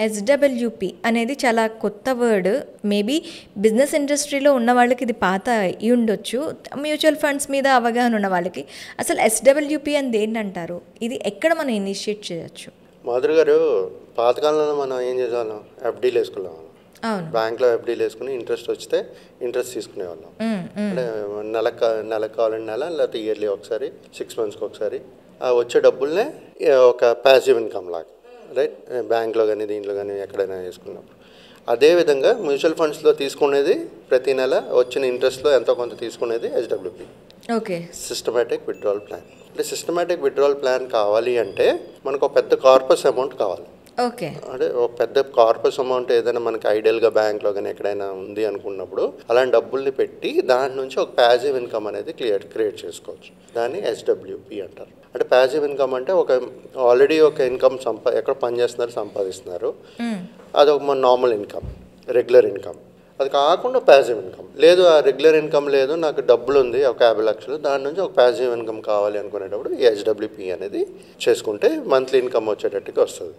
SWP అనేది చాలా కొత్త వర్డ్. మేబీ బిజినెస్ ఇండస్ట్రీలో ఉన్న వాళ్ళకి ఇది పాత అయ్యుండొచ్చు. మ్యూచువల్ ఫండ్స్ మీద అవగాహన ఉన్న వాళ్ళకి. అసలు ఎస్‌డబ్ల్యూపీ అని దేన్నంటారు? ఇది ఎక్కడ మనం ఇనిషియేట్ చేయొచ్చు? మాధురి గారు, పాతకాలంలో మనం ఏం చేసేవాళ్ళం? ఎఫ్డీలు వేసుకునేవాళ్ళం. అవును. బ్యాంక్లో ఎఫ్డీలు వేసుకుని ఇంట్రెస్ట్ వస్తే ఇంట్రెస్ట్ తీసుకునేవాళ్ళం. అంటే నెలకు కావాలంటే నెల, లేకపోతే ఇయర్లీ ఒకసారి, 6 మంత్స్కి ఒకసారి ఆ వచ్చే డబ్బుల్నే ఒక ప్యాసివ్ ఇన్కమ్ లాగా, రైట్? బ్యాంక్లో కానీ దీంట్లో కానీ ఎక్కడైనా వేసుకున్నప్పుడు అదేవిధంగా మ్యూచువల్ ఫండ్స్లో తీసుకునేది ప్రతి నెల వచ్చిన ఇంట్రెస్ట్లో ఎంతో కొంత తీసుకునేది SWP, okay. Systematic withdrawal plan. అంటే సిస్టమేటిక్ విత్డ్రావల్ ప్లాన్ కావాలి అంటే మనకు ఒక పెద్ద కార్పస్ అమౌంట్ కావాలి. ఓకే. అంటే ఒక పెద్ద కార్పస్ అమౌంట్ ఏదైనా మనకి ఐడియల్గా బ్యాంక్లో కానీ ఎక్కడైనా ఉంది అనుకున్నప్పుడు అలాంటి డబ్బుల్ని పెట్టి దాని నుంచి ఒక ప్యాసివ్ ఇన్కమ్ అనేది క్రియేట్ చేసుకోవచ్చు. దాన్ని ఎస్‌డబ్ల్యూపీ అంటారు. అంటే ప్యాసివ్ ఇన్కమ్ అంటే ఆల్రెడీ ఒక ఇన్కమ్ ఎక్కడ పనిచేస్తున్నారు, సంపాదిస్తున్నారు, అది ఒక మన నార్మల్ ఇన్కమ్, రెగ్యులర్ ఇన్కమ్. అది కాకుండా ప్యాసివ్ ఇన్కమ్ లేదు, ఆ రెగ్యులర్ ఇన్కమ్ లేదు, నాకు డబ్బులు ఉంది ఒక 50 లక్షలు, దాని నుంచి ఒక ప్యాసివ్ ఇన్కమ్ కావాలి అనుకునేటప్పుడు ఈ ఎస్‌డబ్ల్యూపీ అనేది చేసుకుంటే మంత్లీ ఇన్కమ్ వచ్చేటట్టుగా వస్తుంది.